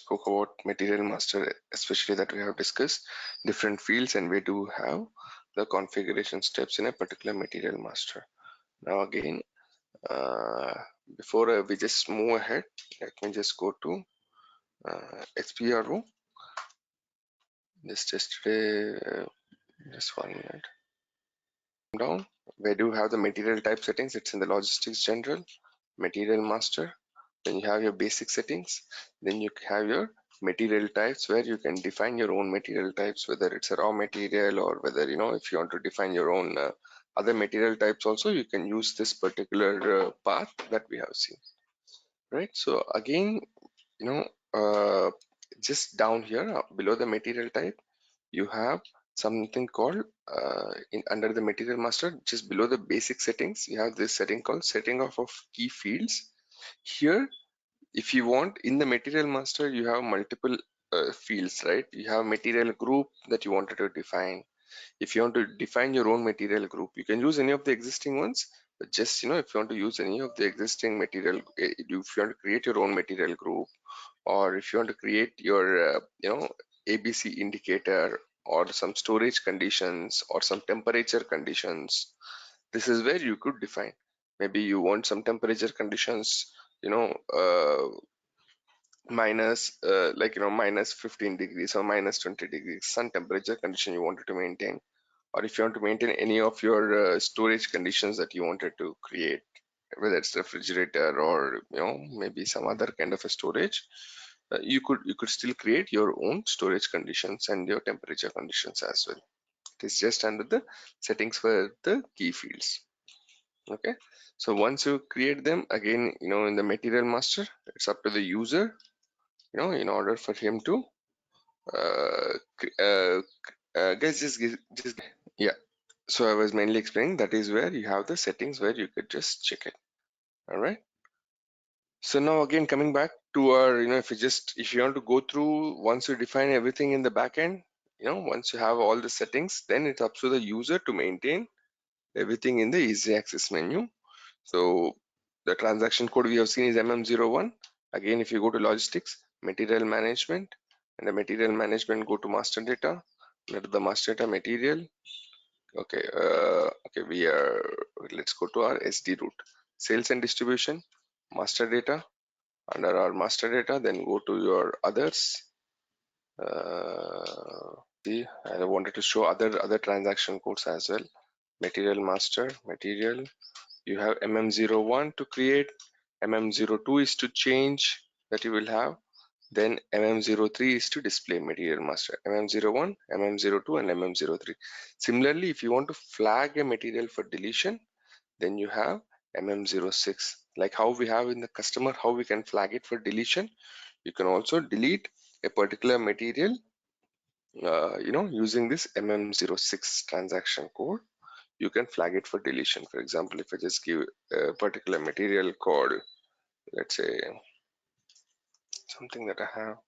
spoke about material master, especially that we have discussed different fields and we do have the configuration steps in a particular material master. Now again, before we just move ahead, let me just go to XPRO. Just yesterday, just 1 minute. Down, where do you have the material type settings? It's in the logistics general, material master. Then you have your basic settings. Then you have your material types where you can define your own material types, whether it's a raw material or whether, if you want to define your own other material types also, you can use this particular path that we have seen, right? So again, just down here below the material type, you have something called under the material master, just below the basic settings, you have this setting called setting of key fields. Here, if you want, in the material master, you have multiple fields, right? You have material group that you wanted to define. If you want to define your own material group, you can use any of the existing ones, but just, if you want to use any of the existing material, if you want to create your own material group, or if you want to create your, ABC indicator or some storage conditions or some temperature conditions, this is where you could define. Maybe you want some temperature conditions, minus minus 15 degrees or minus 20 degrees, sun temperature condition you wanted to maintain, or if you want to maintain any of your storage conditions that you wanted to create, whether it's refrigerator or maybe some other kind of a storage, you could still create your own storage conditions and your temperature conditions as well. It is just under the settings for the key fields. Okay, so once you create them, again, in the material master, it's up to the user, in order for him to guys, just yeah. So I was mainly explaining that is where you have the settings where you could just check it. All right. So now again, coming back to our, if you want to go through, once you define everything in the backend, once you have all the settings, then it's up to the user to maintain everything in the easy access menu. So the transaction code we have seen is MM01. Again, if you go to logistics, material management, and the material management, go to master data, under the master data material. Okay, let's go to our SD route, sales and distribution, master data. Under our master data, then go to your others. See, I wanted to show other transaction codes as well. Material master, material. You have MM01 to create, MM02 is to change that you will have, then MM03 is to display material master, MM01, MM02 and MM03. Similarly, if you want to flag a material for deletion, then you have MM06. Like how we have in the customer, how we can flag it for deletion, you can also delete a particular material using this MM06 transaction code. You can flag it for deletion. For example, if I just give a particular material called, let's say, something that I have,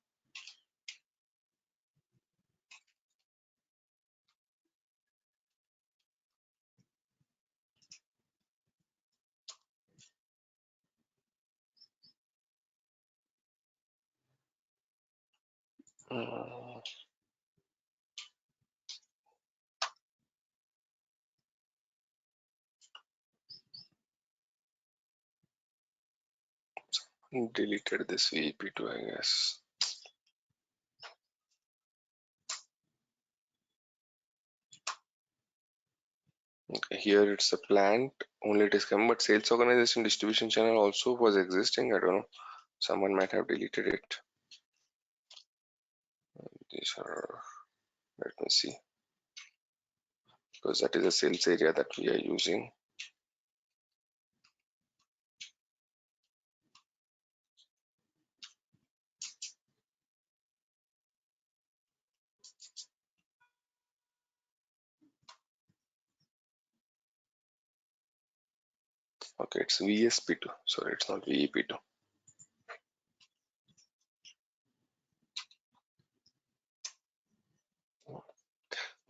deleted this VEP2, I guess. Okay, here it's a plant, only it is coming, but sales organization distribution channel also was existing. I don't know, someone might have deleted it. These are, let me see, because that is a sales area that we are using. Okay, it's VSP2, sorry, it's not VEP2.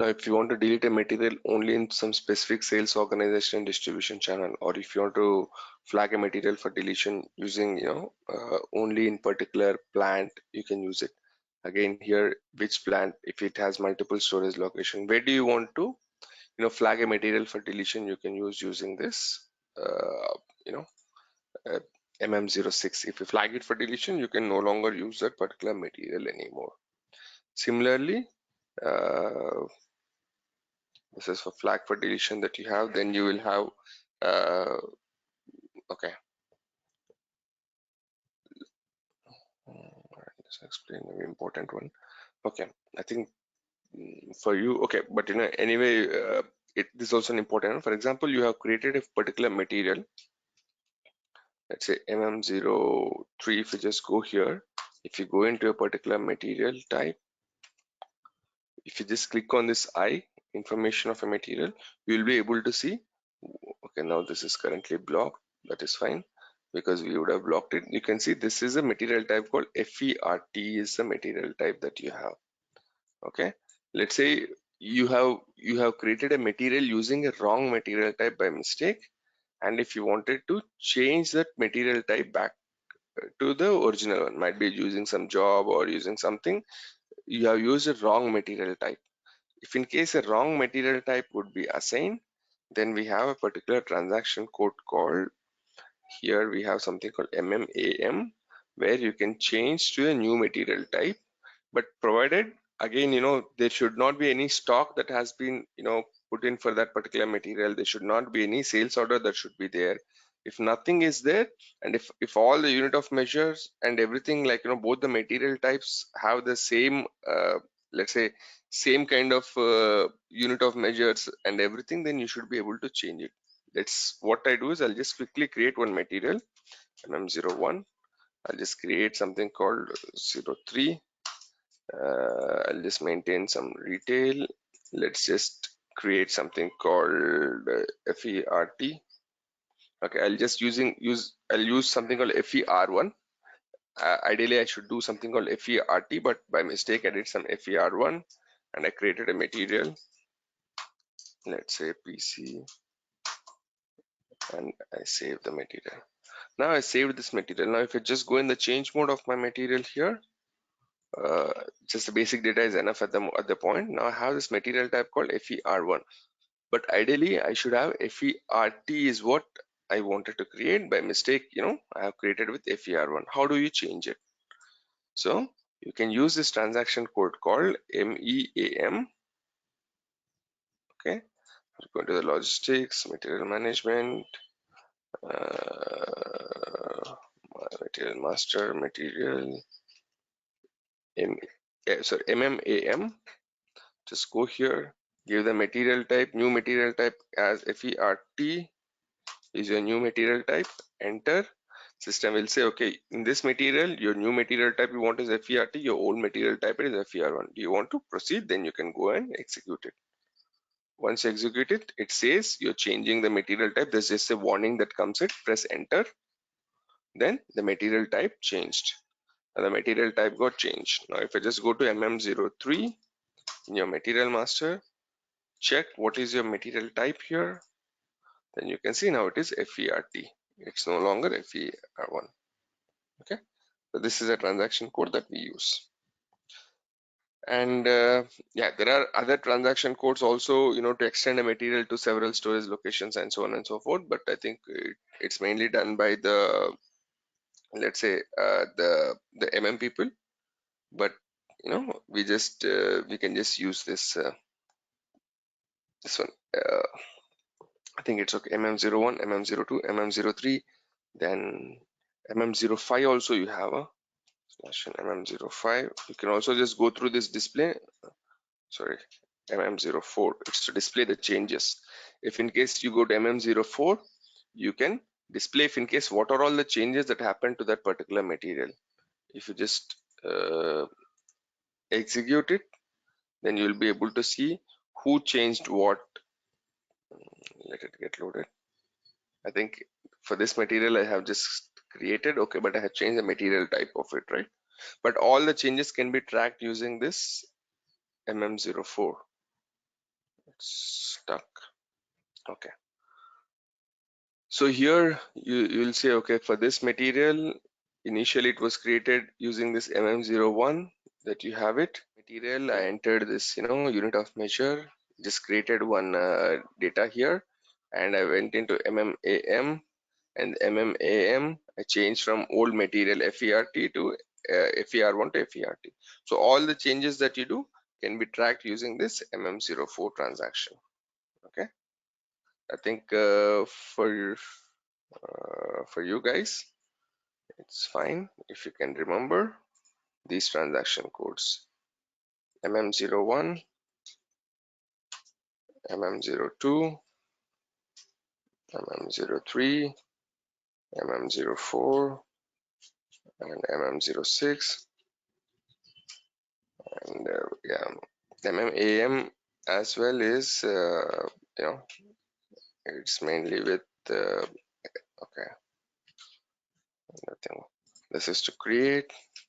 Now, if you want to delete a material only in some specific sales organization and distribution channel, or if you want to flag a material for deletion using, only in particular plant, you can use it. Again, here, which plant, if it has multiple storage location, where do you want to, flag a material for deletion, you can use using this, you know, uh, MM06. If you flag it for deletion, you can no longer use that particular material anymore. Similarly, uh, this is for flag for deletion that you have, then you will have okay, let's explain an important one. Okay, I think for you, okay, but anyway, this is also an important one. For example, you have created a particular material, let's say MM03. If you just go here, if you go into a particular material type, if you just click on this I, information of a material, you will be able to see. Okay, now this is currently blocked. That is fine, because we would have blocked it. You can see this is a material type called FERT is the material type that you have. Okay, let's say you have created a material using a wrong material type by mistake, and if you wanted to change that material type back to the original one, might be using some job or using something, you have used a wrong material type. If in case a wrong material type would be assigned, then we have a particular transaction code called, here we have something called MMAM, where you can change to a new material type, but provided, again, there should not be any stock that has been, put in for that particular material. There should not be any sales order that should be there. If nothing is there, and if all the unit of measures and everything, like, both the material types have the same, let's say, same kind of unit of measures and everything, then you should be able to change it. That's what I do is I'll just quickly create one material, MM01. I'll just create something called 03. I'll just maintain some retail. Let's just create something called FERT. Okay, I'll use something called FER1. Ideally, I should do something called FERT, but by mistake I did some FER1, and I created a material. Let's say PC, and I save the material. Now I saved this material. Now if I just go in the change mode of my material here, just the basic data is enough at the point. Now I have this material type called FER1, but ideally I should have FERT is what I wanted to create. By mistake, I have created with FER1. How do you change it? So you can use this transaction code called MEAM. Okay, go to the logistics, material management, material master, material MMAM. Just go here, give the material type, new material type as FERT is your new material type. Enter. System will say, okay, in this material, your new material type you want is FERT, your old material type is FER1. Do you want to proceed? Then you can go and execute it. Once you execute it, it says you're changing the material type. There's just a warning that comes in. Press enter. Then the material type changed. And the material type got changed. Now, if I just go to MM03 in your material master, check what is your material type here, then you can see now it is FERT. It's no longer FER1. Okay, so this is a transaction code that we use. And yeah, there are other transaction codes also, to extend a material to several storage locations and so on and so forth, but I think it's mainly done by the, let's say, the MM people. But we can just use this one. I think it's okay. MM01, MM02, MM03, then MM05 also you have a /MM05. You can also just go through this display. Sorry, MM04. It's to display the changes. If in case you go to MM04, you can display if in case what are all the changes that happen to that particular material. If you just execute it, then you'll be able to see who changed what. Let it get loaded. I think for this material I have just created, okay, but I have changed the material type of it, right? But all the changes can be tracked using this MM04. stuck. Okay, so here you'll say, okay, for this material initially it was created using this MM01 that you have it material. I entered this, unit of measure, just created one data here, and I went into MMAM and MMAM. I changed from old material FERT to FER1 to FERT. So all the changes that you do can be tracked using this MM04 transaction. Okay, I think for you guys it's fine if you can remember these transaction codes: MM01, MM02, MM03, MM04, and MM06, and yeah, MMAM as well is it's mainly with okay, nothing. This is to create.